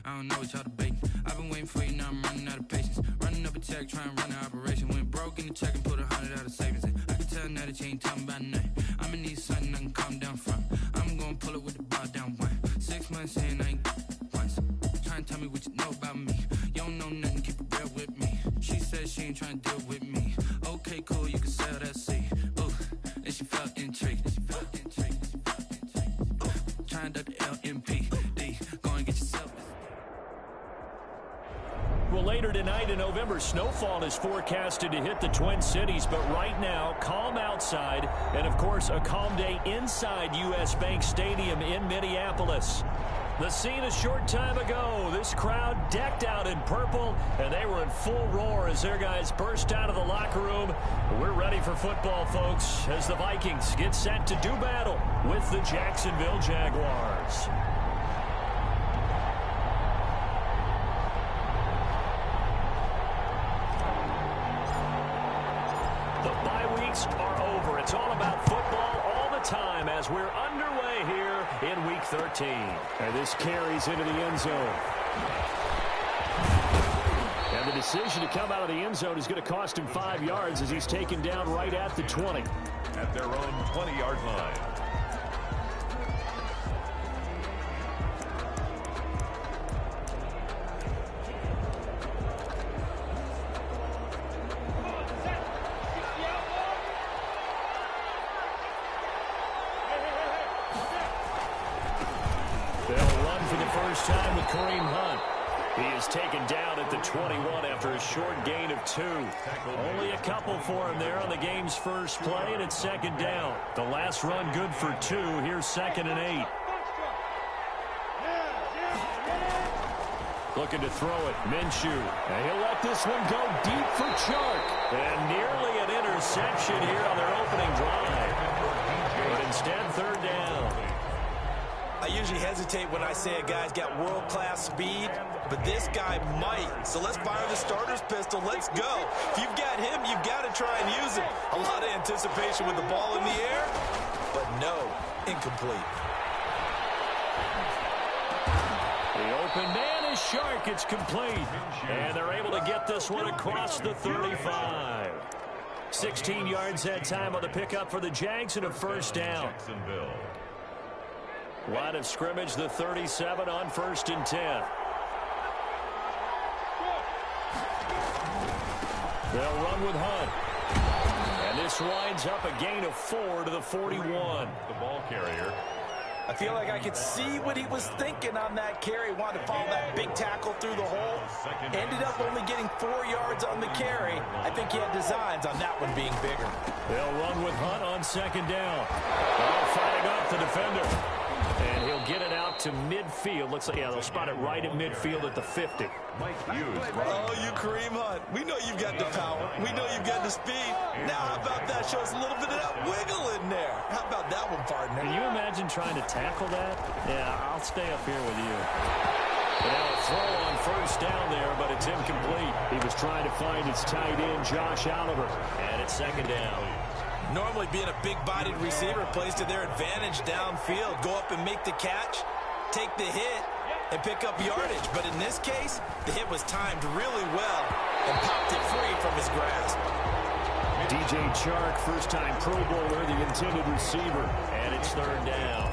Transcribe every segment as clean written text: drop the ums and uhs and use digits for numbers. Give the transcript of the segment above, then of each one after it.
I don't know what y'all debating. I've been waiting for you, now I'm running out of patience. Running up a check, trying to run the operation. Went broke in the check and put 100 out of savings in. I can tell now that you ain't talking about nothing. I'ma need something I can calm down from. I'm gonna pull it with the bar down one. 6 months in, I ain't once. Trying to tell me what you know about me. You don't know nothing, keep it real with me. She said she ain't trying to deal with me. Okay, cool, you can sell that seed. Ooh, and she felt intrigued. Trying to duck the LMPD. Go and get yourself. Well, later tonight in November, snowfall is forecasted to hit the Twin Cities, but right now, calm outside, and of course, a calm day inside U.S. Bank Stadium in Minneapolis. The scene a short time ago, this crowd decked out in purple, and they were in full roar as their guys burst out of the locker room. We're ready for football, folks, as the Vikings get set to do battle with the Jacksonville Jaguars. The bye weeks are over. It's all about football all the time as we're underway here in Week 13. And this carries into the end zone. And the decision to come out of the end zone is going to cost him 5 yards as he's taken down right at the 20. At their own 20-yard line. Time with Kareem Hunt. He is taken down at the 21 after a short gain of 2. Only a couple for him there on the game's first play, and it's second down. The last run good for 2. Here's 2nd and 8. Looking to throw it. Minshew. And he'll let this one go deep for Chark. And nearly an interception here on their opening drive. But instead, 3rd down. I usually hesitate when I say a guy's got world-class speed, but this guy might. So let's fire the starter's pistol. Let's go. If you've got him, you've got to try and use him. A lot of anticipation with the ball in the air, but no, incomplete. The open man is Chark. It's complete. And they're able to get this one across the 35. 16 yards that time on the pickup for the Jags and a first down. Line of scrimmage, the 37 on 1st and 10. They'll run with Hunt. And this winds up a gain of 4 to the 41. The ball carrier. I feel like I could see what he was thinking on that carry. Wanted to follow that big tackle through the hole. Ended up only getting 4 yards on the carry. I think he had designs on that one being bigger. They'll run with Hunt on 2nd down. Fighting off the defender. And he'll get it out to midfield. Looks like, yeah, they'll spot it right at midfield at the 50. Oh, you Kareem Hunt. We know you've got the power. We know you've got the speed. Now, how about that? Show us a little bit of that wiggle in there. How about that one, partner? Can you imagine trying to tackle that? Yeah, I'll stay up here with you. And now a throw on 1st down there, but it's incomplete. He was trying to find his tight end, Josh Oliver. And it's 2nd down. Normally being a big-bodied receiver plays to their advantage downfield. Go up and make the catch, take the hit, and pick up yardage. But in this case, the hit was timed really well and popped it free from his grasp. DJ Chark, first-time Pro Bowler, the intended receiver. And it's 3rd down.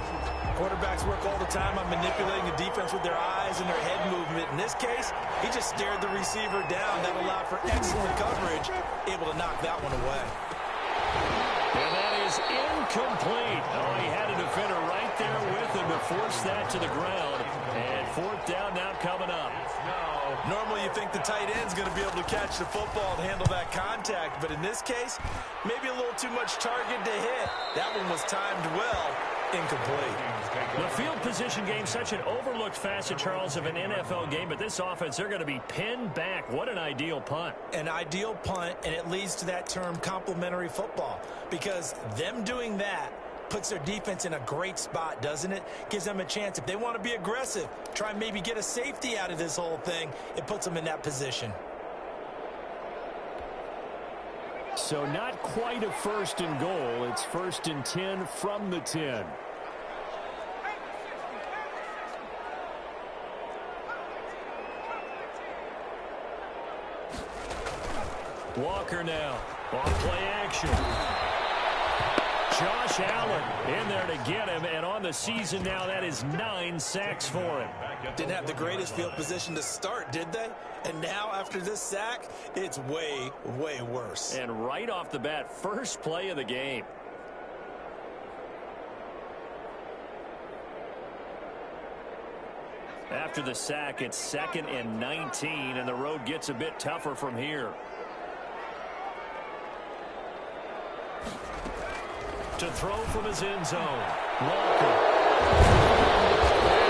Quarterbacks work all the time on manipulating the defense with their eyes and their head movement. In this case, he just stared the receiver down. That allowed for excellent coverage, able to knock that one away. And that is incomplete. Oh, he had a defender right there with him to force that to the ground. And 4th down now coming up. Normally you think the tight end's going to be able to catch the football and handle that contact. But in this case, maybe a little too much target to hit. That one was timed well. Incomplete. The field position game, such an overlooked facet, Charles, of an NFL game. But this offense, they're going to be pinned back. What an ideal punt. An ideal punt, and it leads to that term complementary football. Because them doing that puts their defense in a great spot, doesn't it? Gives them a chance. If they want to be aggressive, try and maybe get a safety out of this whole thing, it puts them in that position. So not quite a 1st and goal. It's 1st and 10 from the 10. Walker now on play action. Josh Allen in there to get him, and on the season now, that is 9 sacks for him. Didn't have the greatest field position to start, did they? And now, after this sack, it's way, way worse. And right off the bat, first play of the game. After the sack, it's 2nd and 19, and the road gets a bit tougher from here. To throw from his end zone, Walker.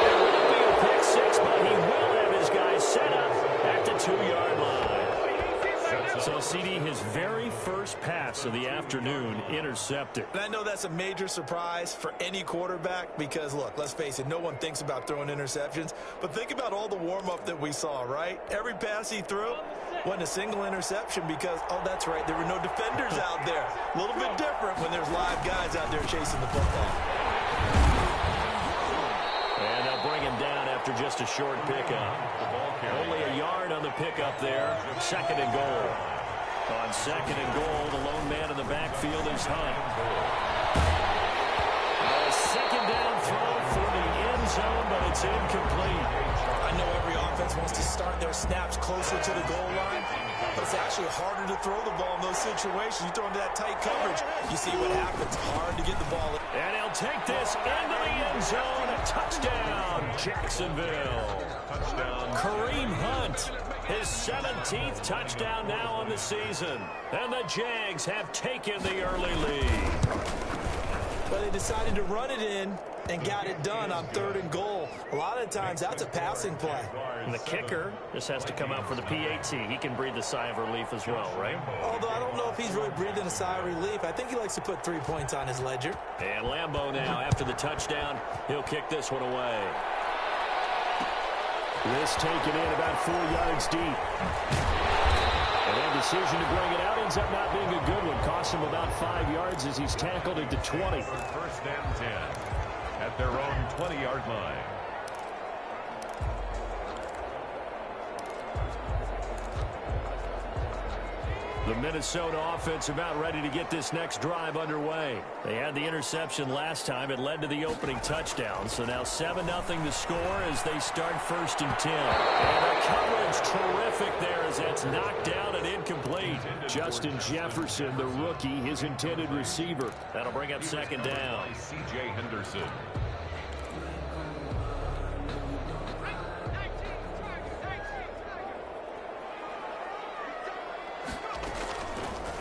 It won't be a pick six, but he will have his guys set up at the 2-yard line. So, CD, his very first pass of the afternoon intercepted. And I know that's a major surprise for any quarterback because, look, let's face it, no one thinks about throwing interceptions. But think about all the warm-up that we saw, right? Every pass he threw wasn't a single interception because, oh, that's right, there were no defenders out there. A little bit different when there's live guys out there chasing the football. And they'll bring him down after just a short pickup. Only a yard on the pickup there. 2nd and goal. On 2nd and goal, the lone man in the backfield is Hunt. A 2nd down throw for the end zone, but it's incomplete. I know every offense wants to start their snaps closer to the goal line, but it's actually harder to throw the ball in those situations. You throw into that tight coverage, you see what happens. Hard to get the ball. And he'll take this into the end zone. A touchdown, Jacksonville. Touchdown. Kareem Hunt, his 17th touchdown now on the season. And the Jags have taken the early lead. But they decided to run it in and got it done on 3rd and goal. A lot of times, that's a passing play. And the kicker just has to come out for the PAT. He can breathe a sigh of relief as well, right? Although I don't know if he's really breathing a sigh of relief. I think he likes to put 3 points on his ledger. And Lambeau now, after the touchdown, he'll kick this one away. This taken in about 4 yards deep. And that decision to bring it out ends up not being a good one. Costs him about 5 yards as he's tackled into 20. 1st and 10 at their own 20-yard line. The Minnesota offense about ready to get this next drive underway. They had the interception last time. It led to the opening touchdown. So now 7-0 to score as they start 1st and 10. And the coverage terrific there as that's knocked down and incomplete. Justin Jefferson, the rookie, his intended receiver. That'll bring up 2nd down. C.J. Henderson.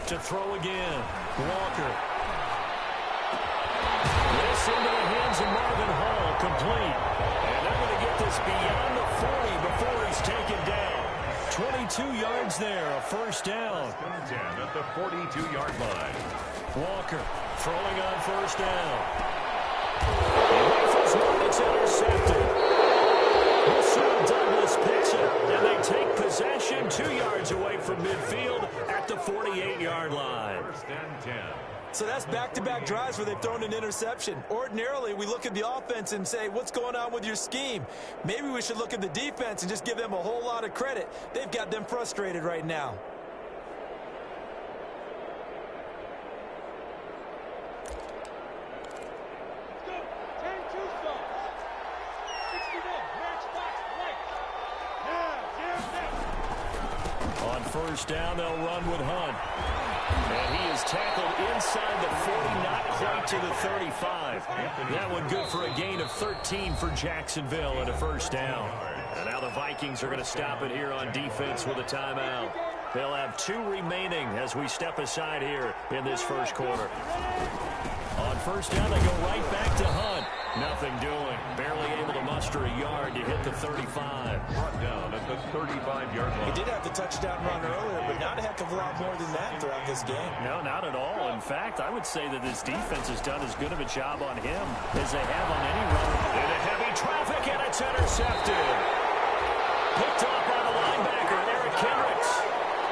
To throw again, Walker. This into the hands of Marvin Hall, complete. And they're going to get this beyond the 40 before he's taken down. 22 yards there, a 1st down. 10 at the 42-yard line. Walker throwing on 1st down. He rifles one, it's intercepted. Russell Douglas picks it, and they take possession 2 yards away from midfield at the 48-yard line. 1st and 10. So that's back-to-back drives where they've thrown an interception. Ordinarily, we look at the offense and say, what's going on with your scheme? Maybe we should look at the defense and just give them a whole lot of credit. They've got them frustrated right now. On 1st down, they'll run with Hunt. And he is tackled inside the 40, not quite to the 35. That one good for a gain of 13 for Jacksonville and a 1st down. And now the Vikings are going to stop it here on defense with a timeout. They'll have 2 remaining as we step aside here in this 1st quarter. On 1st down, they go right back to Hunt. Nothing doing. Barely able to muster a yard to hit the 35. Brought down at the 35-yard line. He did have the touchdown run earlier, but not a heck of a lot more than that throughout this game. No, not at all. In fact, I would say that this defense has done as good of a job on him as they have on any runner. Into heavy traffic, and it's intercepted. Picked up by the linebacker, Eric Kendricks.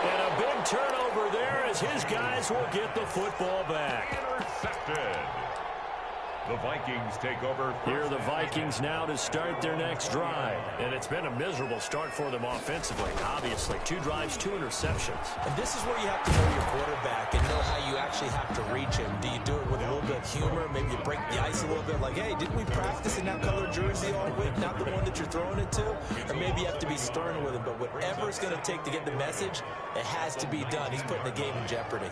And a big turnover there as his guys will get the football back. Intercepted. The Vikings take over. Here are the Vikings now to start their next drive. And it's been a miserable start for them offensively, obviously. 2 drives, 2 interceptions. And this is where you have to know your quarterback and know how you actually have to reach him. Do you do it with a little bit of humor? Maybe you break the ice a little bit like, hey, didn't we practice in that color jersey all week? Not the one that you're throwing it to? Or maybe you have to be stern with him. But whatever it's going to take to get the message, it has to be done. He's putting the game in jeopardy.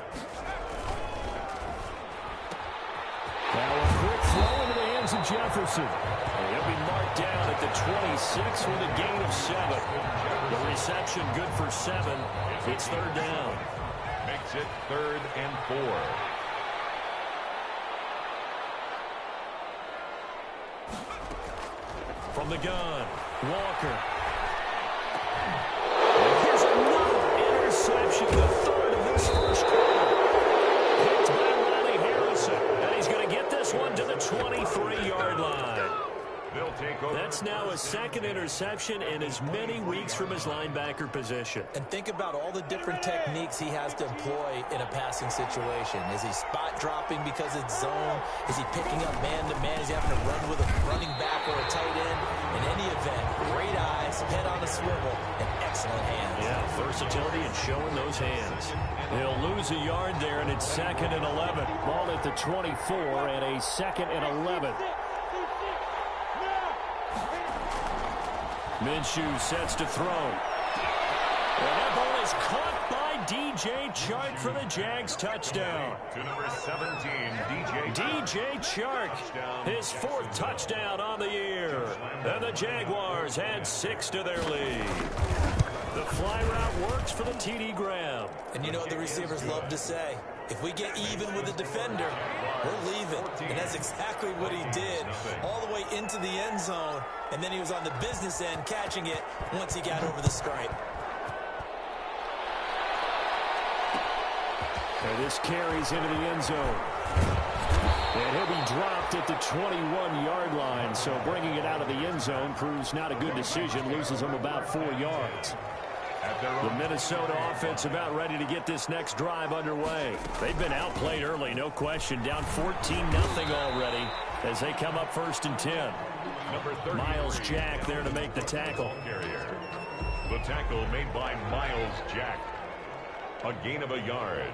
Now a quick throw into the hands of Jefferson. And he'll be marked down at the 26 with a gain of 7. The reception good for 7. It's 3rd down. Makes it 3rd and 4. From the gun, Walker. And here's another interception, the 3rd of this first quarter. Picked by Riley Harrison. And he's going to get this one to the 23-yard line. They'll take over. That's now a 2nd interception in as many weeks from his linebacker position. And think about all the different techniques he has to employ in a passing situation. Is he spot dropping because it's zone? Is he picking up man-to-man? Is he having to run with a running back or a tight end? In any event, great eyes, head on a swivel, and excellent hands. Yeah, versatility and showing those hands. He'll lose a yard there, and it's 2nd and 11. Ball at the 24 and a 2nd and 11. Minshew sets to throw. And that ball is caught by DJ Chark for the Jags touchdown. To number 17, DJ Chark, his 4th touchdown on the year. And the Jaguars add 6 to their lead. The fly route works for the TD Graham. And you know what the receivers love to say? If we get even with the defender, we're leaving. And that's exactly what he did all the way into the end zone. And then he was on the business end catching it once he got over the stripe. And this carries into the end zone. And he'll be dropped at the 21-yard line. So bringing it out of the end zone proves not a good decision. Loses him about 4 yards. The Minnesota offense about ready to get this next drive underway. They've been outplayed early, no question. Down 14-0 already as they come up 1st and 10. Miles Jack there to make the tackle. The tackle made by Miles Jack. A gain of a yard.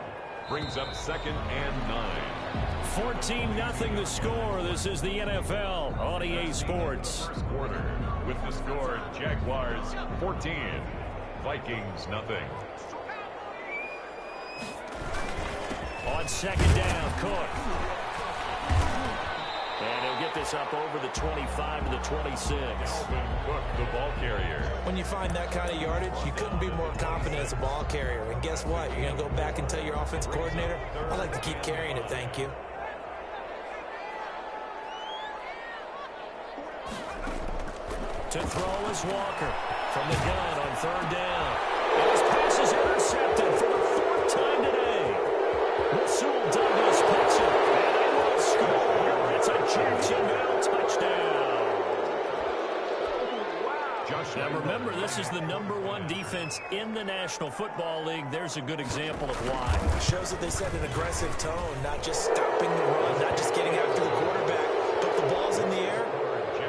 Brings up 2nd and 9. 14-0 the score. This is the NFL on EA Sports. First quarter with the score Jaguars 14. Vikings nothing. On 2nd down, Cook. And he'll get this up over the 25 to the 26. Alvin Cook, the ball carrier. When you find that kind of yardage, you couldn't be more confident as a ball carrier. And guess what? You're going to go back and tell your offensive coordinator, I'd like to keep carrying it, thank you. To throw is Walker. From the gun on 3rd down. And his pass is intercepted for the 4th time today. Rasul Douglas picks it. And they will score. It's a Jacksonville touchdown. Now remember, this is the #1 defense in the National Football League. There's a good example of why. It shows that they set an aggressive tone, not just stopping the run, not just getting after the quarterback, but the ball's in the air.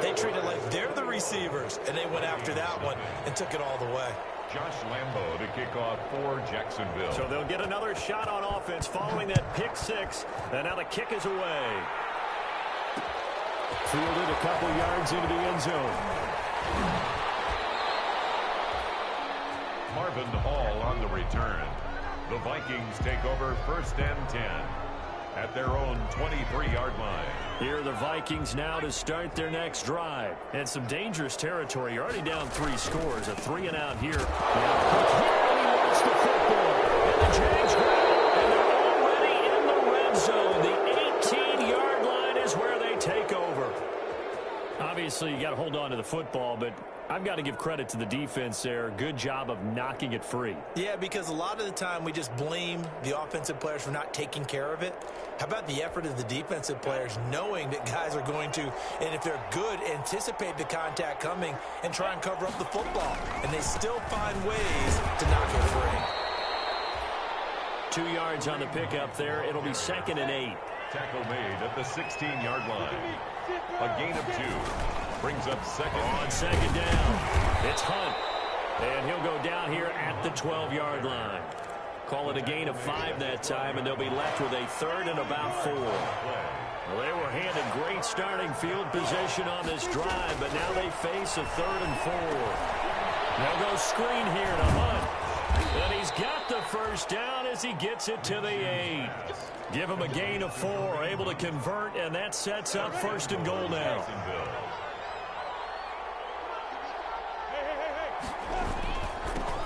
They treat it like they're the receivers, and they went after that one and took it all the way. Josh Lambo to kick off for Jacksonville. So they'll get another shot on offense following that pick 6, and now the kick is away. Fielded a couple yards into the end zone. Marvin Hall on the return. The Vikings take over 1st and 10 at their own 23-yard line. Here are the Vikings now to start their next drive. And some dangerous territory. You're already down 3 scores. A 3-and-out here. And he wants the football. And the Jags grab it. And they're already in the red zone. The 18-yard line is where they take over. Obviously, you got to hold on to the football, but I've got to give credit to the defense there. Good job of knocking it free. Yeah, because a lot of the time we just blame the offensive players for not taking care of it. How about the effort of the defensive players knowing that guys are going to, and if they're good, anticipate the contact coming and try and cover up the football. And they still find ways to knock it free. 2 yards on the pickup there. It'll be 2nd and 8. Tackle made at the 16-yard line. A gain of 2. Brings up second. On second down, it's Hunt. And he'll go down here at the 12-yard line. Call it a gain of 5 that time, and they'll be left with a 3rd and about 4. Well, they were handed great starting field position on this drive, but now they face a 3rd and 4. They'll go screen here to Hunt. And he's got the first down as he gets it to the 8. Give him a gain of 4, able to convert, and that sets up 1st and goal now.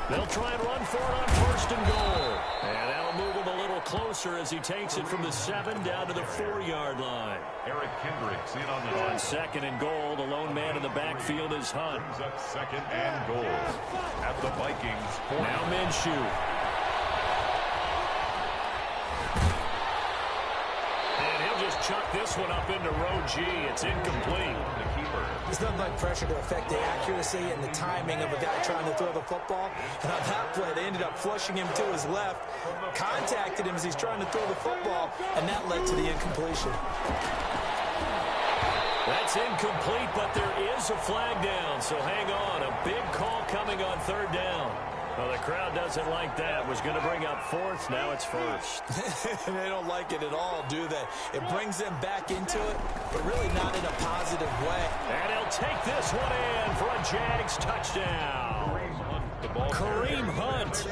They'll try and run for it on 1st and goal. And that'll move him a little closer as he takes it from the 7 down to the 4-yard line. Eric Kendricks in on the On 2nd and goal, the lone man in the backfield is Hunt. Brings up 2nd and goal at the Vikings 40. Now Minshew. And he'll just chuck this one up into row G. It's incomplete. The keeper. There's nothing like pressure to affect the accuracy and the timing of a guy trying to throw the football. And on that play, they ended up flushing him to his left, contacted him as he's trying to throw the football, and that led to the incompletion. That's incomplete, but there is a flag down, so hang on. A big call coming on 3rd down. Well, the crowd doesn't like that. Was going to bring up 4th. Now it's 1st. They don't like it at all, do they? It brings them back into it, but really not in a positive way. And he'll take this one in for a Jags touchdown. Kareem Hunt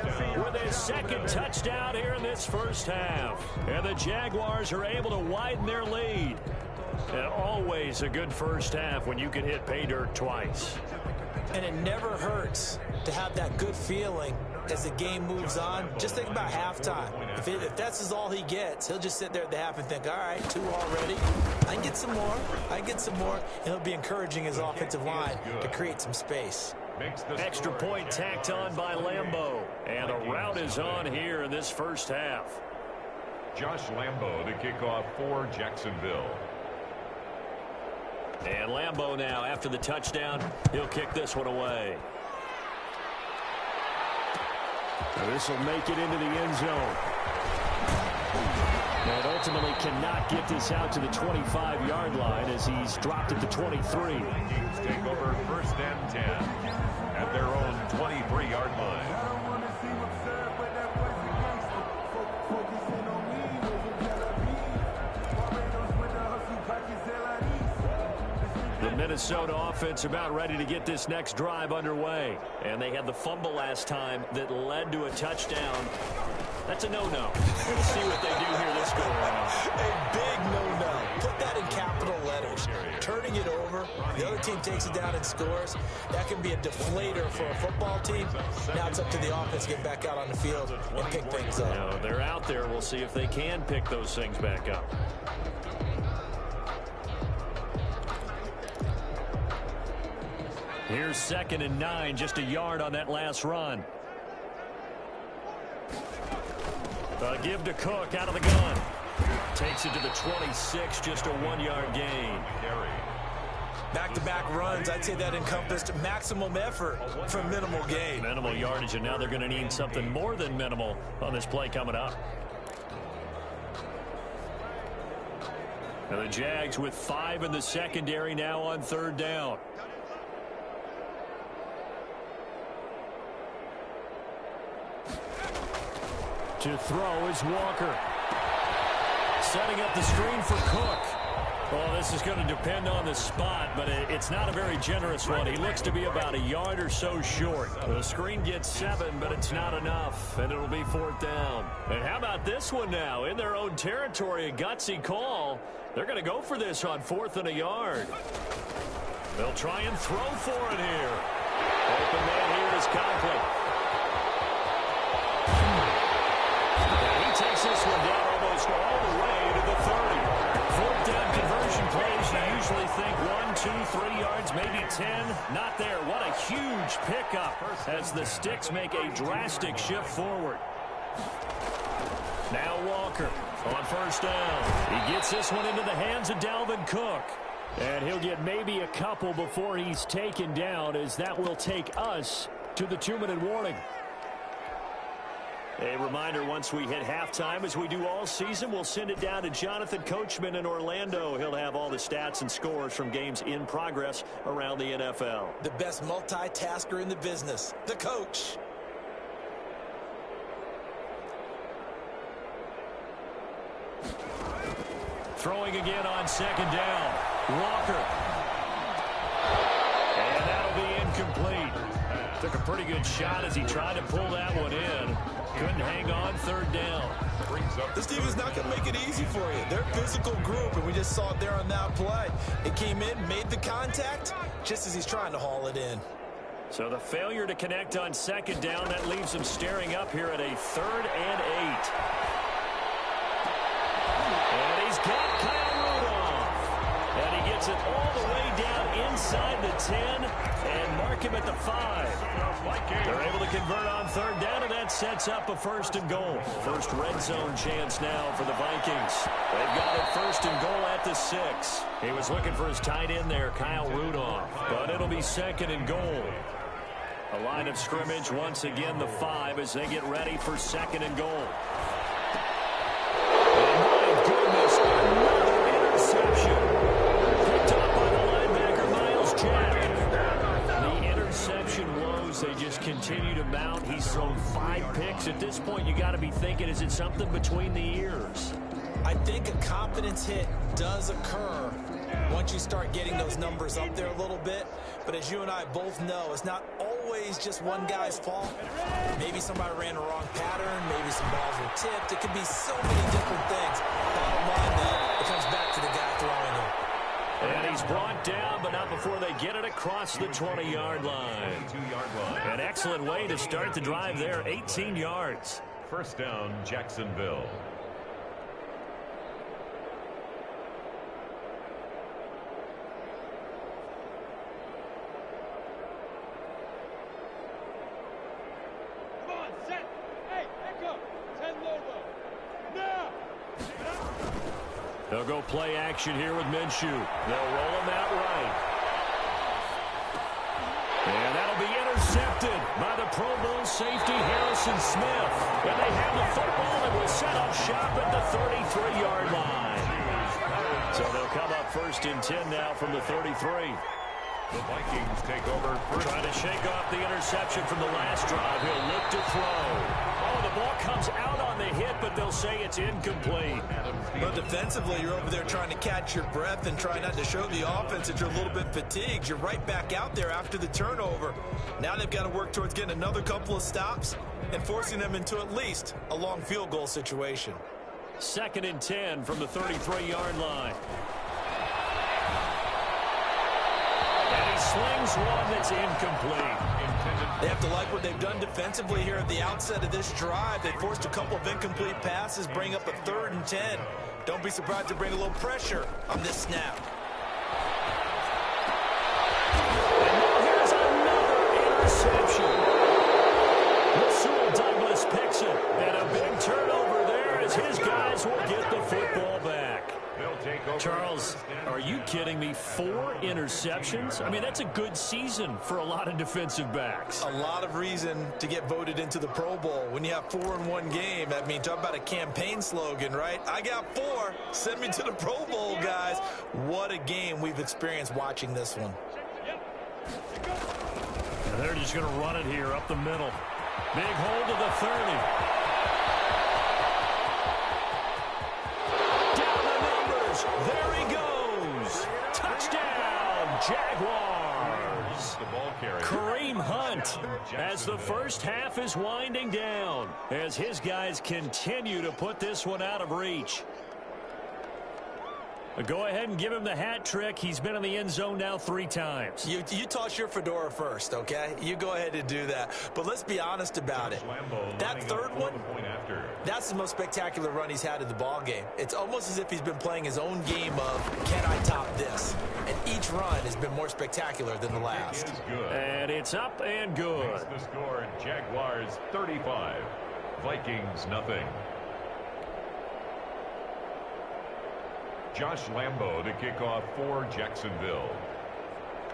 with his 2nd touchdown here in this first half. And the Jaguars are able to widen their lead. And always a good first half when you can hit pay dirt twice. And it never hurts to have that good feeling as the game moves on. Just think about halftime. If that's all he gets, he'll just sit there at the half and think, all right, 2 already. I can get some more. I can get some more. And he'll be encouraging his offensive line to create some space. Extra point tacked on by Lambeau. And a rout is on here in this first half. Josh Lambeau to kick off for Jacksonville. And Lambeau now, after the touchdown, he'll kick this one away. This will make it into the end zone. And ultimately cannot get this out to the 25-yard line as he's dropped at the 23. Vikings take over 1st and 10 at their own 23-yard line. The Minnesota offense about ready to get this next drive underway. And they had the fumble last time that led to a touchdown. That's a no-no. We'll see what they do here this go-around. A big no-no. Put that in capital letters. Turning it over, the other team takes it down and scores. That can be a deflator for a football team. Now it's up to the offense to get back out on the field and pick things up. Now, they're out there. We'll see if they can pick those things back up. Here's 2nd and 9, just a yard on that last run. Give to Cook out of the gun. Takes it to the 26, just a 1-yard gain. Back-to-back runs, I'd say that encompassed maximum effort for minimal gain. Minimal yardage, and now they're going to need something more than minimal on this play coming up. Now the Jags with 5 in the secondary now on 3rd down. To throw is Walker. Setting up the screen for Cook. Well, this is going to depend on the spot, but it's not a very generous one. He looks to be about a yard or so short. The screen gets 7, but it's not enough, and it'll be 4th down. And how about this one now? In their own territory, a gutsy call. They're going to go for this on 4th and a yard. They'll try and throw for it here. Open man here is Conklin. Takes this one down almost all the way to the 30. 4th down conversion plays, you usually think 1, 2, 3 yards, maybe 10. Not there. What a huge pickup as the Sticks make a drastic shift forward. Now Walker on 1st down. He gets this one into the hands of Dalvin Cook. And he'll get maybe a couple before he's taken down, as that will take us to the 2-minute warning. A reminder, once we hit halftime, as we do all season, we'll send it down to Jonathan Coachman in Orlando. He'll have all the stats and scores from games in progress around the NFL. The best multitasker in the business, the coach. Throwing again on second down. Walker. And that'll be incomplete. Took a pretty good shot as he tried to pull that one in. Couldn't hang on third down. This team is not going to make it easy for you. They're a physical group, and we just saw it there on that play. It came in, made the contact, just as he's trying to haul it in. So the failure to connect on second down, that leaves him staring up here at a 3rd and 8. And he's got Kyle Rudolph. And he gets it all the way down inside the 10 and mark him at the 5. They're able to convert on third down, and that sets up a 1st and goal. First red zone chance now for the Vikings. They've got it 1st and goal at the 6. He was looking for his tight end there, Kyle Rudolph. But it'll be 2nd and goal. A line of scrimmage once again, the 5, as they get ready for 2nd and goal. My goodness, another interception. Picked up by the linebacker, Miles Jack. The interception woes, they just continue to mount. He's thrown 5 picks. At this point, you got to be thinking, is it something between the ears? I think a confidence hit does occur once you start getting those numbers up there a little bit. But as you and I both know, it's not always just one guy's fault. Maybe somebody ran the wrong pattern. Maybe some balls were tipped. It could be so many different things. Bottom line, though, it comes back to the guy throwing it. And he's brought down, but not before they get it across the 20-yard line. An excellent way to start the drive there, 18 yards. 1st down, Jacksonville. They'll go play action here with Minshew. They'll roll him out right. And that'll be intercepted by the Pro Bowl safety Harrison Smith. And they have the football and will set up shop at the 33-yard line. So they'll come up 1st and 10 now from the 33. The Vikings take over. Trying to shake off the interception from the last drive. He'll look to throw. Oh, the ball comes out on the hit, but they'll say it's incomplete. But defensively, you're over there trying to catch your breath and try not to show the offense that you're a little bit fatigued. You're right back out there after the turnover. Now they've got to work towards getting another couple of stops and forcing them into at least a long field goal situation. 2nd and 10 from the 33-yard line. And he slings one that's incomplete. They have to like what they've done defensively here at the outset of this drive. They forced a couple of incomplete passes, bring up a 3rd and 10. Don't be surprised to bring a little pressure on this snap. And now here's another interception. Rasul Douglas picks it. And a big turnover there as his guys will get the football back. Charles, are you kidding me? 4 interceptions? I mean, that's a good season for a lot of defensive backs. A lot of reason to get voted into the Pro Bowl. When you have 4 in one game, I mean, talk about a campaign slogan, right? I got 4. Send me to the Pro Bowl, guys. What a game we've experienced watching this one. And they're just going to run it here up the middle. Big hold of the 30. There he goes. Touchdown, Jaguars. Kareem Hunt as the first half is winding down as his guys continue to put this one out of reach. Go ahead and give him the hat trick. He's been in the end zone now 3 times. You toss your fedora first, okay? You go ahead and do that. But let's be honest about it. That 3rd one, that's the most spectacular run he's had in the ball game. It's almost as if he's been playing his own game of, can I top this? And each run has been more spectacular than the last. And it's up and good. Makes the score, Jaguars 35, Vikings nothing. Josh Lambo to kick off for Jacksonville.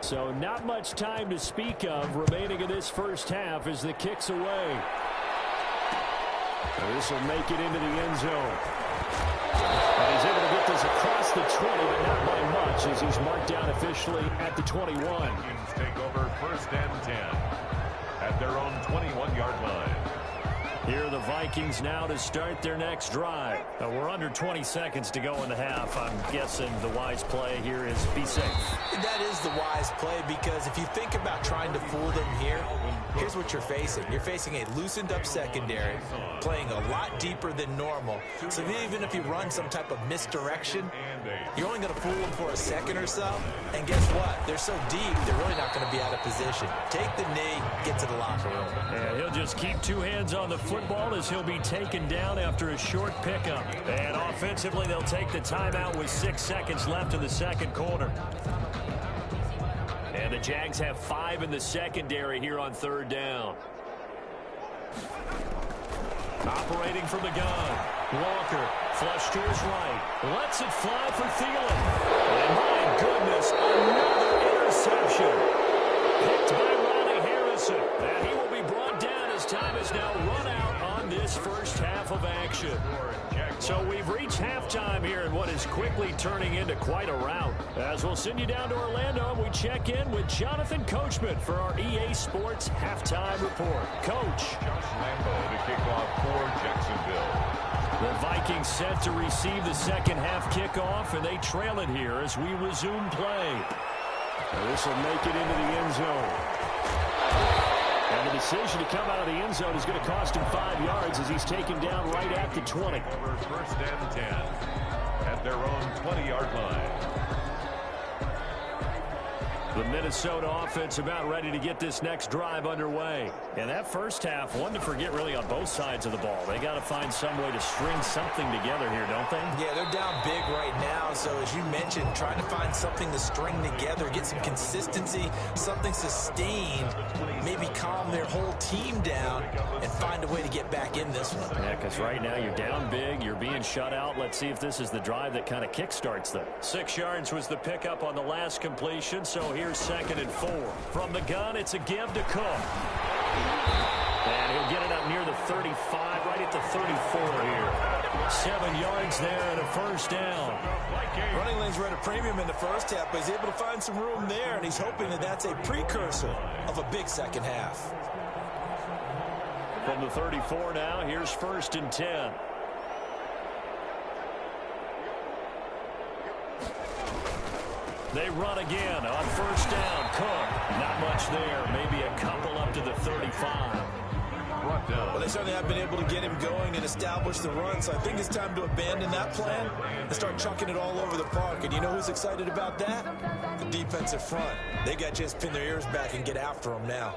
So not much time to speak of remaining in this first half as the kick's away. This will make it into the end zone. And he's able to get this across the 20, but not by much, as he's marked down officially at the 21. Vikings take over 1st and 10 at their own 21-yard line. Here are the Vikings now to start their next drive. We're under 20 seconds to go in the half. I'm guessing the wise play here is be safe. That is the wise play, because if you think about trying to fool them here, here's what you're facing. You're facing a loosened up secondary, playing a lot deeper than normal. So even if you run some type of misdirection, you're only going to fool them for a second or so. And guess what? They're so deep, they're really not going to be out of position. Take the knee, get to the locker room. And he'll just keep two hands on the football as he'll be taken down after a short pickup. And offensively, they'll take the timeout with 6 seconds left in the second quarter. And the Jags have 5 in the secondary here on 3rd down. Operating from the gun. Walker, flush to his right. Lets it fly for Thielen. And my goodness, another interception. Picked by Ronnie Harrison. And he will be brought down as time is now run out on this first half of action. So we've reached halftime here in what is quickly turning into quite a rout. As we'll send you down to Orlando, and we check in with Jonathan Coachman for our EA Sports Halftime Report. Coach. Josh Lambo to kick off for Jacksonville. The Vikings set to receive the second half kickoff, and they trail it here as we resume play. This will make it into the end zone. And the decision to come out of the end zone is going to cost him 5 yards as he's taken down right at the 20. Over 1st and 10 at their own 20-yard line. The Minnesota offense about ready to get this next drive underway. And that first half, one to forget really on both sides of the ball. They got to find some way to string something together here, don't they? Yeah, they're down big right now. So as you mentioned, trying to find something to string together, get some consistency, something sustained, maybe calm their whole team down and find a way to get back in this one. Yeah, because right now you're down big, you're being shut out. Let's see if this is the drive that kind of kickstarts them. 6 yards was the pickup on the last completion, so here's 2nd and 4. From the gun, it's a give to Cook. And he'll get it up near the 35, right at the 34 here. 7 yards there and a first down. Running lanes were at a premium in the first half, but he's able to find some room there, and he's hoping that that's a precursor of a big second half. From the 34 now, here's 1st and 10. They run again on 1st down. Cook, not much there. Maybe a couple up to the 35. Well, they certainly have been able to get him going and establish the run, so I think it's time to abandon that plan and start chucking it all over the park. And you know who's excited about that? The defensive front. They got to just pin their ears back and get after him now.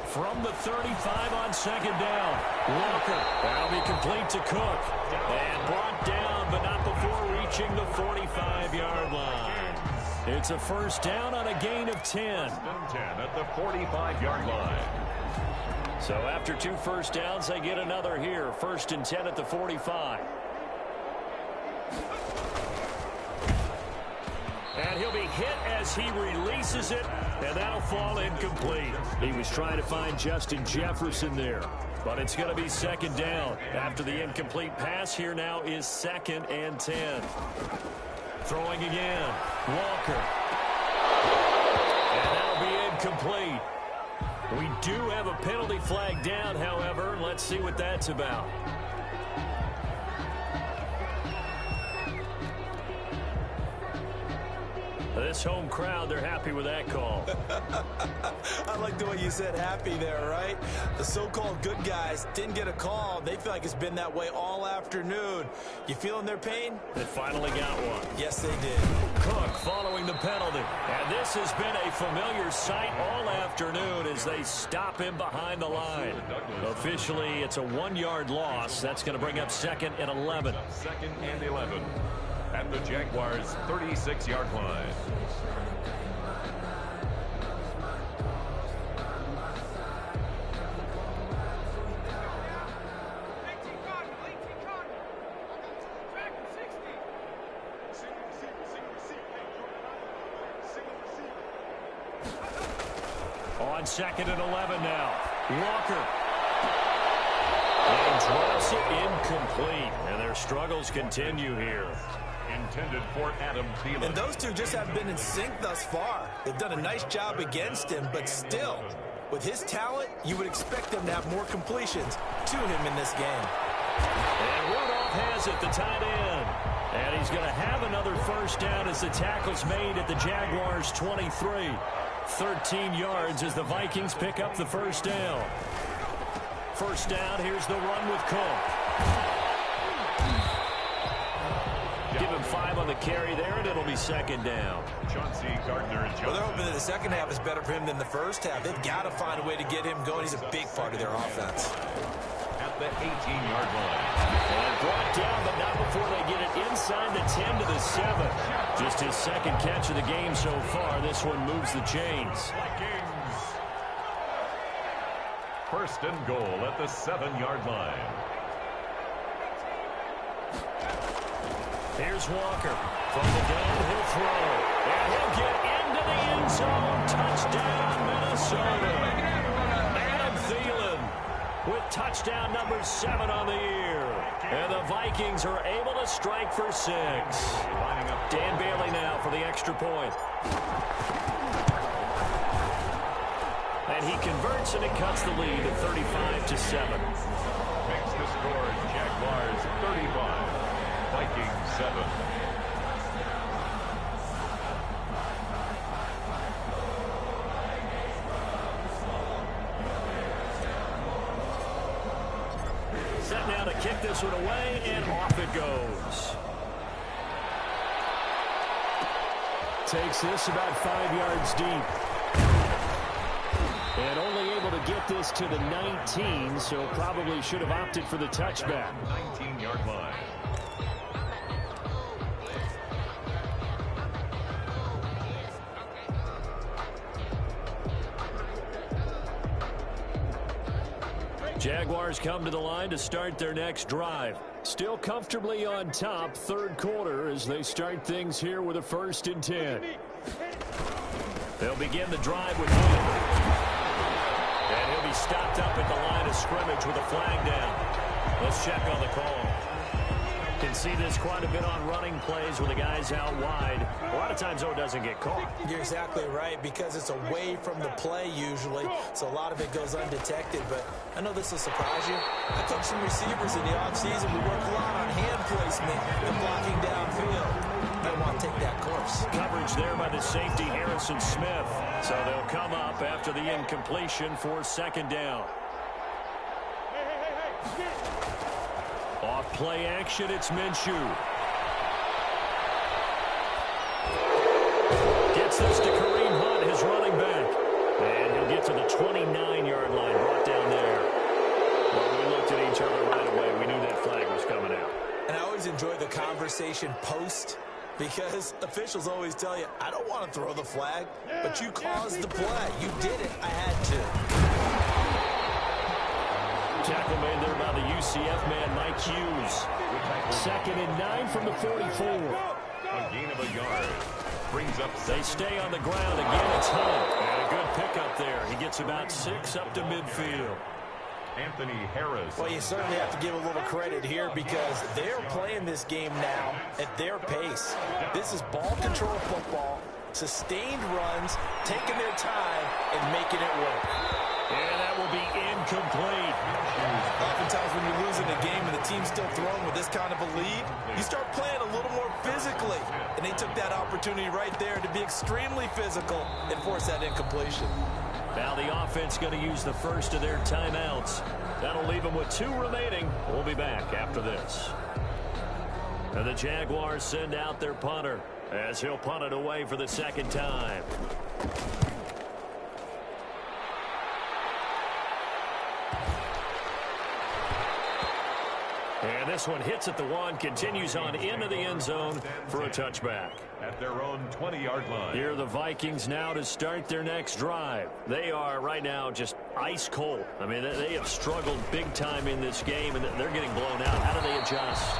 From the 35 on 2nd down. Walker, that'll be complete to Cook. And brought down, but not before reaching the 45-yard line. It's a first down on a gain of 10. 10 at the 45-yard line. So after 2 first downs, they get another here. 1st and 10 at the 45. And he'll be hit as he releases it, and that'll fall incomplete. He was trying to find Justin Jefferson there, but it's going to be 2nd down. After the incomplete pass, here now is 2nd and 10. Throwing again. Walker. And that'll be incomplete. We do have a penalty flag down, however. Let's see what that's about. This home crowd, they're happy with that call. I like the way you said happy there, right? The so-called good guys didn't get a call. They feel like it's been that way all afternoon. You feeling their pain? They finally got one. Yes, they did. Cook following the penalty. And this has been a familiar sight all afternoon as they stop him behind the line. Officially, it's a 1-yard loss. That's going to bring up 2nd and 11. 2nd and 11 at the Jaguars' 36-yard line. On 2nd and 11 now. Walker. And drops it incomplete. And their struggles continue here. Intended for Adam Thielen. And those two just haven't been in sync thus far. They've done a nice job against him, but still, with his talent, you would expect them to have more completions to him in this game. And Rudolph has it, the tight end. And he's going to have another first down as the tackle's made at the Jaguars' 23. 13 yards as the Vikings pick up the first down. First down, here's the run with Cook. Give him 5 on the carry there, and it'll be second down. Chauncey Gardner-Johnson. Well, they're hoping that the second half is better for him than the first half. They've got to find a way to get him going. He's a big part of their offense. At the 18-yard line. And brought down, but not before they get it inside the 10 to the 7. Just his second catch of the game so far. This one moves the chains. Vikings. First and goal at the 7-yard line. Here's Walker from the downhill throw. And he'll get into the end zone. Touchdown, Minnesota. Adam Thielen with touchdown number 7 on the year. And the Vikings are able to strike for 6. Dan Bailey now for the extra point. And he converts, and it cuts the lead at 35-7. Makes the score Jaguars 35. Vikings 7. Set now to kick this one away, and off it goes. Takes this about 5 yards deep. And only able to get this to the 19, so probably should have opted for the touchback. 19-yard line. Jaguars come to the line to start their next drive. Still comfortably on top, third quarter, as they start things here with a 1st and 10. They'll begin the drive with him. And he'll be stopped up at the line of scrimmage with a flag down. Let's check on the call. Can see this quite a bit on running plays with the guys out wide. A lot of times, though, it doesn't get caught. You're exactly right, because it's away from the play usually, so a lot of it goes undetected. But I know this will surprise you. I coach some receivers in the offseason. We work a lot on hand placement and blocking downfield. They want to take that course. Coverage there by the safety, Harrison Smith. So they'll come up after the incompletion for second down. Off play action, it's Minshew. Gets this to Kareem Hunt, his running back. And he'll get to the 29-yard line, brought down there. Well, we looked at each other right away. We knew that flag was coming out. And I always enjoy the conversation post, because officials always tell you, I don't want to throw the flag, but you caused the play. You did it. I had to. Tackle made there by the UCF man, Mike Hughes. 2nd and 9 from the 44. A gain of a yard. Brings up. They stay on the ground. Again, it's Hunt. And a good pickup there. He gets about 6 up to midfield. Anthony Harris. Well, you certainly have to give a little credit here, because they're playing this game now at their pace. This is ball control football, sustained runs, taking their time, and making it work. And that will be incomplete. Oftentimes when you're losing a game and the team's still throwing with this kind of a lead, you start playing a little more physically. And they took that opportunity right there to be extremely physical and force that incompletion. Now the offense going to use the first of their timeouts. That'll leave them with 2 remaining. We'll be back after this. And the Jaguars send out their punter as he'll punt it away for the second time. And this one hits at the 1, continues on into the end zone for a touchback. At their own 20-yard line. Here are the Vikings now to start their next drive. They are right now just ice cold. I mean, they have struggled big time in this game, and they're getting blown out. How do they adjust?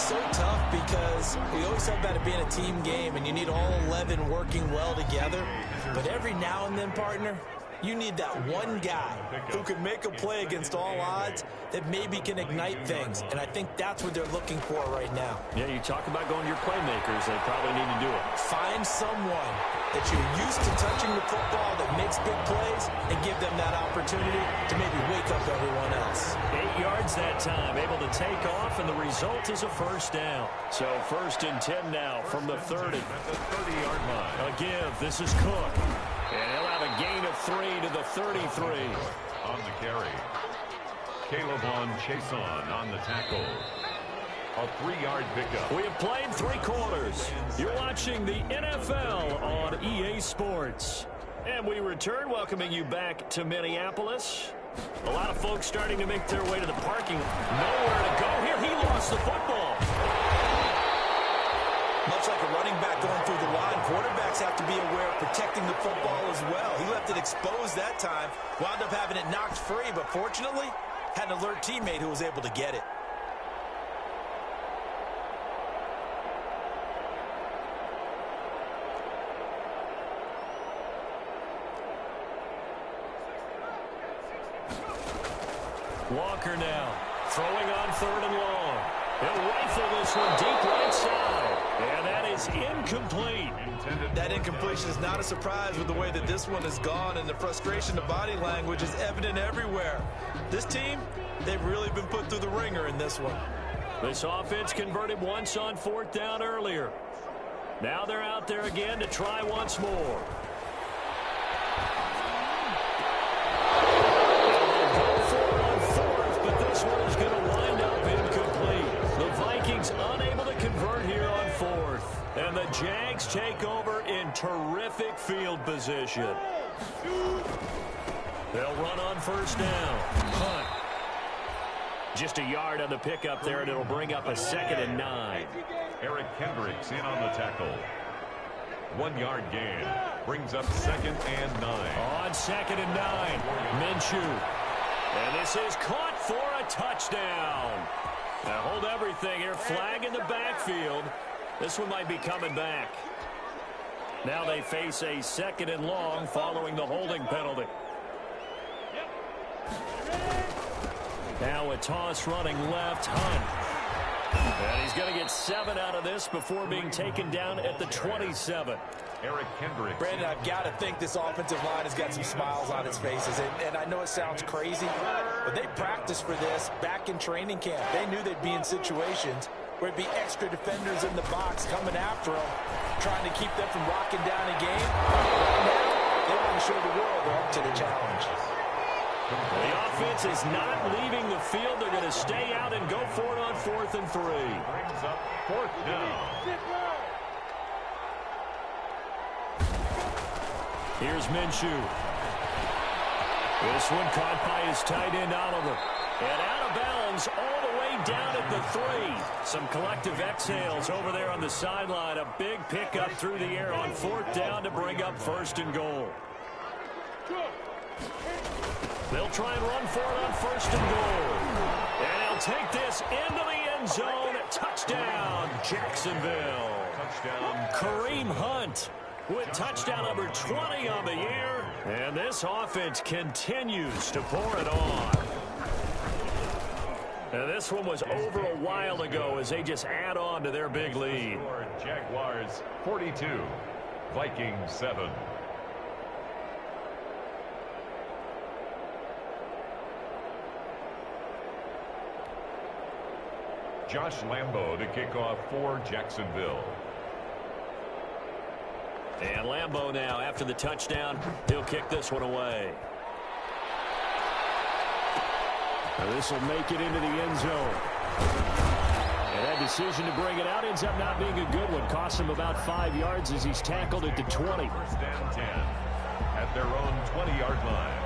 So tough, because we always talk about it being a team game, and you need all 11 working well together. But every now and then, partner, You need that one guy who can make a play against all odds that maybe can ignite things, and I think that's what they're looking for right now. Yeah, you talk about going to your playmakers. They probably need to do it. Find someone that you're used to touching the football that makes big plays and give them that opportunity to maybe wake up everyone else. 8 yards that time, able to take off, and the result is a first down. So 1st and 10 now from the 30. At the 30-yard line. A give. This is Cook. And he'll have a gain of 3 to the 33. On the carry. Caleb Chason on the tackle. A 3-yard pickup. We have played 3 quarters. You're watching the NFL on EA Sports. And we return, welcoming you back to Minneapolis. A lot of folks starting to make their way to the parking lot. Nowhere to go here. He lost the football. Much like a running back going through the line, quarterbacks have to be aware of protecting the football as well. He left it exposed that time, wound up having it knocked free, but fortunately, had an alert teammate who was able to get it. Walker now, throwing on 3rd and long. He'll rifle this one deep right side. And that is incomplete. That incompletion is not a surprise with the way that this one has gone, and the frustration, the body language is evident everywhere. This team, they've really been put through the ringer in this one. This offense converted once on 4th down earlier. Now they're out there again to try once more. This one is going to wind up incomplete. The Vikings unable to convert here on 4th. And the Jags take over in terrific field position. They'll run on 1st down. Hunt. Just a yard on the pickup there, and it'll bring up a 2nd and 9. Eric Kendricks in on the tackle. 1-yard gain. Brings up 2nd and 9. On 2nd and 9. Minshew. And this is caught for a touchdown. Now hold everything here. Flag in the backfield. This one might be coming back. Now they face a 2nd and long following the holding penalty. Now a toss running left. Hunt. And he's going to get 7 out of this before being taken down at the 27. Eric Kendricks. Brandon, I've got to think this offensive line has got some smiles on its faces. And I know it sounds crazy, but they practiced for this back in training camp. They knew they'd be in situations where it'd be extra defenders in the box coming after them, trying to keep them from locking down a game. Right now, they want to show the world they're up to the challenge. The offense is not leaving the field. They're going to stay out and go for it on 4th and 3. Brings up 4th down. Here's Minshew. This one caught by his tight end, Oliver. And out of bounds all the way down at the 3. Some collective exhales over there on the sideline. A big pickup through the air on 4th down to bring up 1st and goal. They'll try and run for it on 1st and goal. And he'll take this into the end zone. Touchdown, Jacksonville. Touchdown. Kareem Hunt with touchdown number 20 on the year. And this offense continues to pour it on. And this one was over a while ago as they just add on to their big lead. Jaguars 42, Vikings 7. Josh Lambo to kick off for Jacksonville. And Lambo now, after the touchdown, he'll kick this one away. Now this will make it into the end zone. And that decision to bring it out ends up not being a good one. Costs him about 5 yards as he's tackled at the 20. 1st and 10 at their own 20-yard line.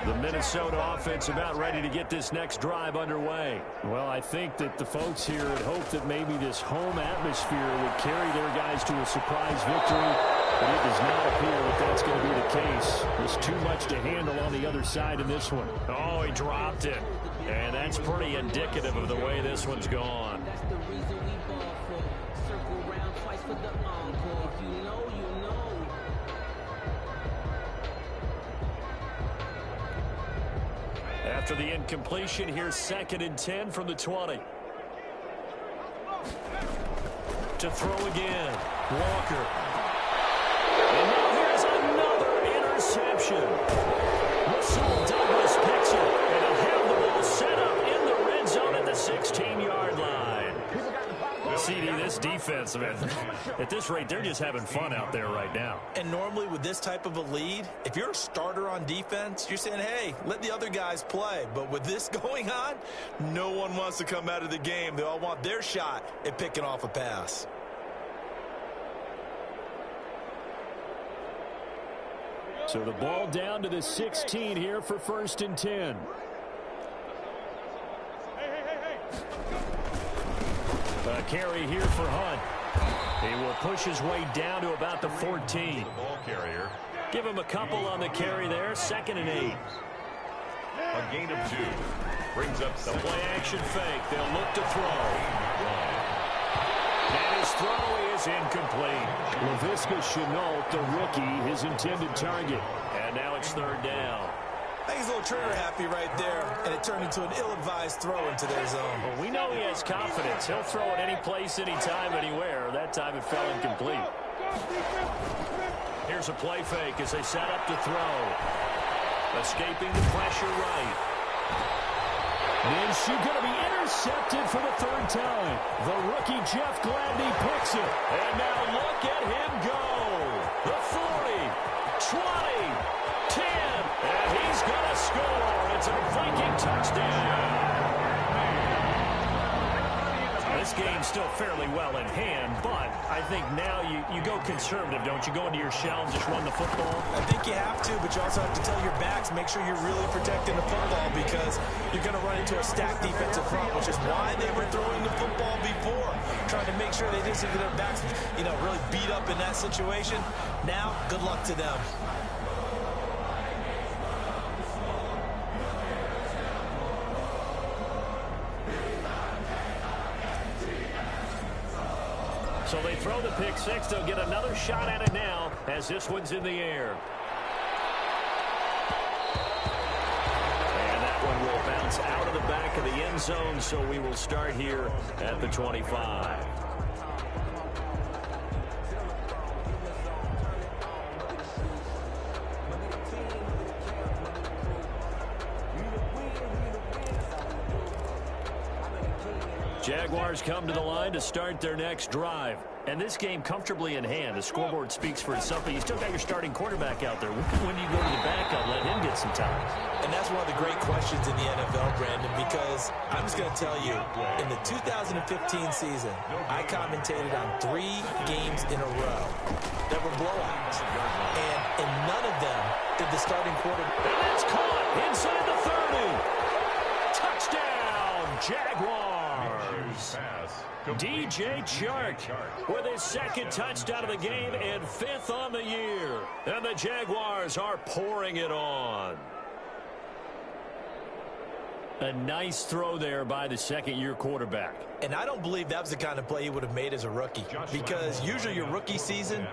The Minnesota offense about ready to get this next drive underway. Well, I think that the folks here had hoped that maybe this home atmosphere would carry their guys to a surprise victory, but it does not appear that that's going to be the case. There's too much to handle on the other side in this one. Oh, he dropped it. And that's pretty indicative of the way this one's gone. That's the reason we ball for. Circle around twice for the encore. If you know, you know. After the incompletion, here's 2nd and 10 from the 20. To throw again. Walker. And now here's another interception. Russell Douglas picks it, and he'll have the ball set up in the red zone at the 16-yard line. CD, this defense, man, at this rate, they're just having fun out there right now. And normally with this type of a lead, if you're a starter on defense, you're saying, hey, let the other guys play. But with this going on, no one wants to come out of the game. They all want their shot at picking off a pass. So the ball down to the 16 here for 1st and 10. A carry here for Hunt. He will push his way down to about the 14. The ball carrier. Give him a couple on the carry there. 2nd and 8. A gain of 2. Brings up the play action fake. They'll look to throw. And his throw is incomplete. Laviska Chenault, the rookie, his intended target. And now it's 3rd down. I think he's a little trigger happy right there, and it turned into an ill-advised throw into their zone. Well, we know he has confidence. He'll throw it any place, anytime, anywhere. That time it fell incomplete. Here's a play fake as they set up to throw. Escaping the pressure right. And she's going to be intercepted for the 3rd time. The rookie Jeff Gladney picks it. And now look at him go. The 40, 20, 10, and he's going to score. It's a Viking touchdown. This game's still fairly well in hand, but I think now you go conservative, don't you? Go into your shell and just run the football? I think you have to, but you also have to tell your backs, make sure you're really protecting the football because you're going to run into a stacked defensive front, which is why they were throwing the football before, trying to make sure they didn't get their backs, really beat up in that situation. Now, good luck to them. So they throw the pick six. They'll get another shot at it now as this one's in the air. And that one will bounce out of the back of the end zone, so we will start here at the 25. Jaguars come to the line to start their next drive. And this game comfortably in hand. The scoreboard speaks for itself. But you still got your starting quarterback out there. When do you go to the backup, let him get some time? And that's one of the great questions in the NFL, Brandon, because I'm just going to tell you, in the 2015 season, I commentated on 3 games in a row that were blowouts. And in none of them did the starting quarterback. And that's caught inside the 30. Touchdown, Jaguars. DJ Chark with his 2nd touchdown of the game and 5th on the year. And the Jaguars are pouring it on. A nice throw there by the 2nd-year quarterback. And I don't believe that was the kind of play he would have made as a rookie, because usually your rookie season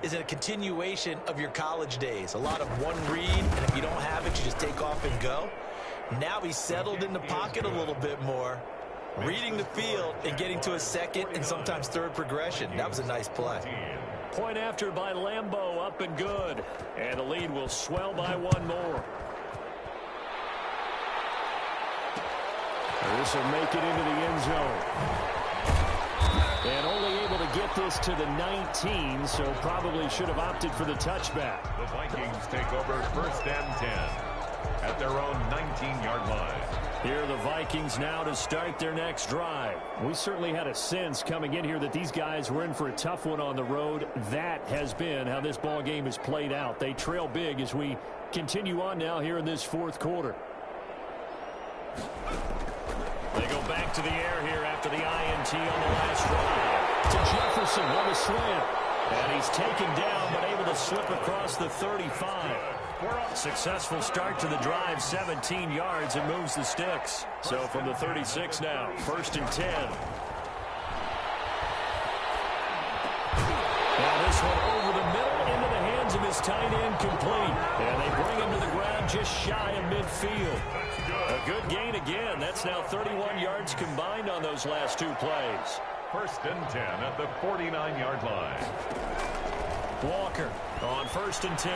is a continuation of your college days. A lot of one read, and if you don't have it, you just take off and go. Now he's settled in the pocket a little bit more, reading the field and getting to a 2nd and sometimes 3rd progression. That was a nice play. Point after by Lambeau, up and good. And the lead will swell by 1 more. This will make it into the end zone. And only able to get this to the 19, so probably should have opted for the touchback. The Vikings take over 1st and 10 at their own 19-yard line. Here are the Vikings now to start their next drive. We certainly had a sense coming in here that these guys were in for a tough one on the road. That has been how this ball game has played out. They trail big as we continue on now here in this 4th quarter. They go back to the air here after the INT on the last drive. To Jefferson on the slant. And he's taken down but able to slip across the 35. Successful start to the drive, 17 yards, and moves the sticks. So from the 36 now, 1st and 10. This one over the middle into the hands of his tight end, complete. And they bring him to the ground just shy of midfield. A good gain again. That's now 31 yards combined on those last two plays. 1st and 10 at the 49-yard line. Walker on 1st and 10.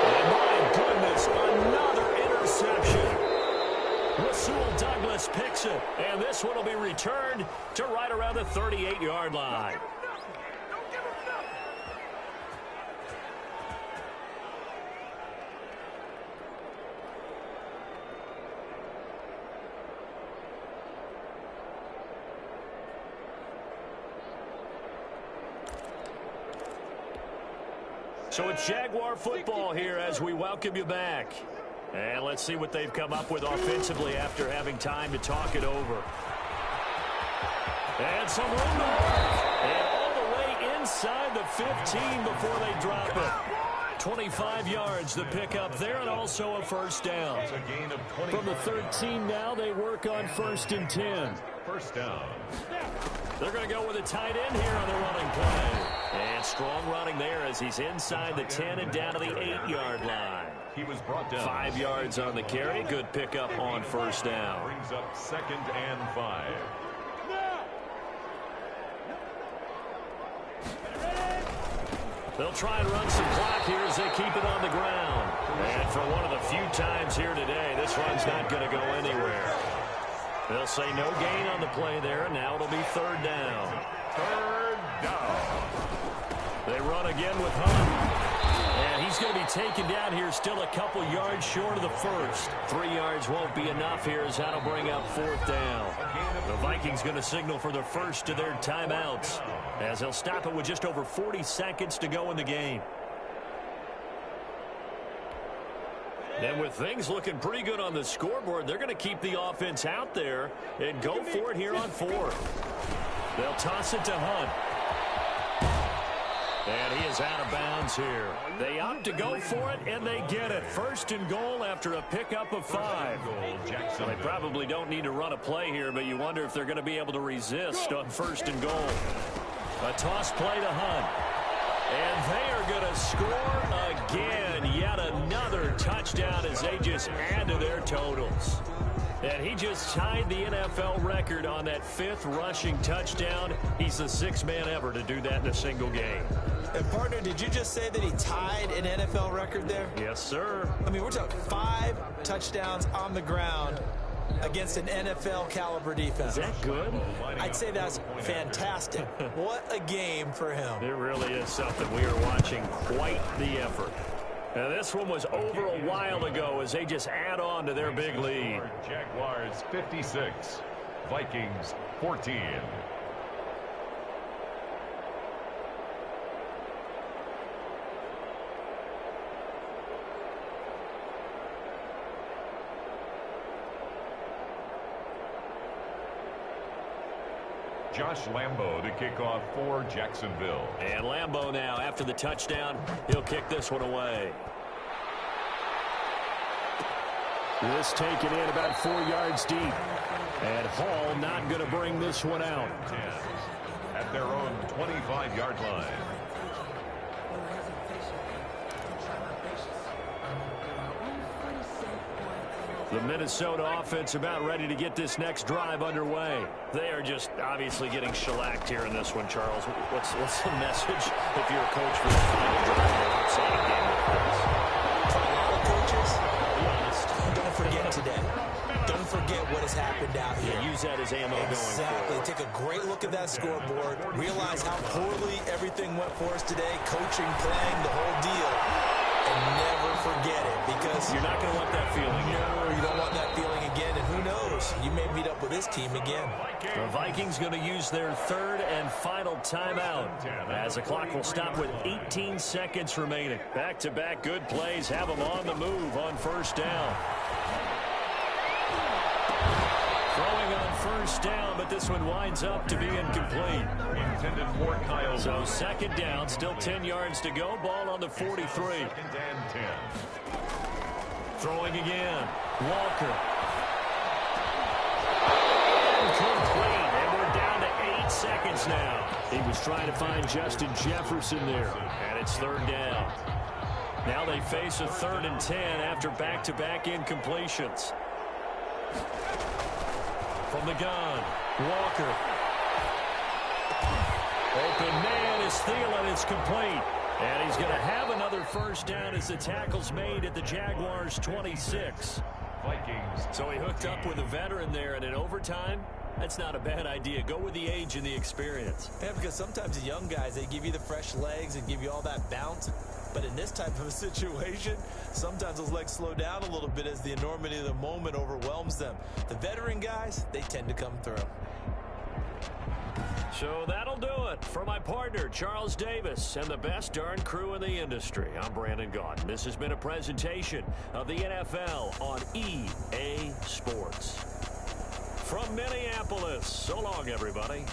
And my goodness, another interception. Rasul Douglas picks it, and this one will be returned to right around the 38-yard line. So it's Jaguar football here as we welcome you back. And let's see what they've come up with offensively after having time to talk it over. And some room to work. And all the way inside the 15 before they drop it. 25 yards the pickup there, and also a first down. From the 13 now, they work on 1st and 10. First down. They're going to go with a tight end here on the running play. And strong running there as he's inside the 10 and down to the 8-yard line. He was brought down. 5 yards on the carry. Good pickup on first down. Brings up 2nd and 5. They'll try and run some clock here as they keep it on the ground. And for one of the few times here today, this run's not going to go anywhere. They'll say no gain on the play there. Now it'll be 3rd down. 3rd down. They run again with Hunt. And he's going to be taken down here, still a couple yards short of the first. 3 yards won't be enough here as that'll bring up 4th down. The Vikings going to signal for the first of their timeouts as they'll stop it with just over 40 seconds to go in the game. And with things looking pretty good on the scoreboard, they're going to keep the offense out there and go for it here on 4th. They'll toss it to Hunt. And he is out of bounds here. They opt to go for it, and they get it. 1st and goal after a pickup of 5. Well, they probably don't need to run a play here, but you wonder if they're going to be able to resist on 1st and goal. A toss play to Hunt. And they are going to score again. Yet another touchdown as they just add to their totals. And he just tied the NFL record on that 5th rushing touchdown. He's the 6th man ever to do that in a single game. And, partner, did you just say that he tied an NFL record there? Yes, sir. I mean, we're talking 5 touchdowns on the ground against an NFL-caliber defense. Is that good? I'd say that's fantastic. What a game for him. It really is something. We are watching quite the effort. Now, this one was over a while ago as they just add on to their big lead. Jaguars 56, Vikings 14. Josh Lambo to kick off for Jacksonville. And Lambo now, after the touchdown, he'll kick this one away. This taken in about 4 yards deep. And Hall not going to bring this one out. 10 at their own 25-yard line. The Minnesota offense about ready to get this next drive underway. They are just obviously getting shellacked here in this one, Charles. What's the message if you're a coach for the final drive of an exciting game like this? For a lot of coaches, be honest, don't forget today. Don't forget what has happened out here. Yeah, use that as ammo going forward. Exactly. Take a great look at that scoreboard. Realize how poorly everything went for us today. Coaching, playing, the whole deal. And never forget it, because you're not going to want that feeling again. No, you don't want that feeling again, and who knows? You may meet up with this team again. The Vikings going to use their 3rd and final timeout as the clock will stop with 18 seconds remaining. Back-to-back good plays have them on the move on 1st down. Throwing on 1st down, but this one winds up to be incomplete. Intended for Kyle. So 2nd down, still 10 yards to go. Ball on the 43. 2nd and 10. Throwing again. Walker. Incomplete. And we're down to 8 seconds now. He was trying to find Justin Jefferson there. And it's third down. Now they face a 3rd and 10 after back-to-back incompletions. From the gun, Walker. Open man is Thielen. It's complete. And he's going to have another first down as the tackle's made at the Jaguars' 26. Vikings. So he hooked up with a veteran there, and in overtime, that's not a bad idea. Go with the age and the experience. Yeah, because sometimes the young guys, they give you the fresh legs and give you all that bounce. But in this type of a situation, sometimes those legs slow down a little bit as the enormity of the moment overwhelms them. The veteran guys, they tend to come through. So that'll do it for my partner, Charles Davis, and the best darn crew in the industry. I'm Brandon Gaudin. This has been a presentation of the NFL on EA Sports. From Minneapolis, so long, everybody.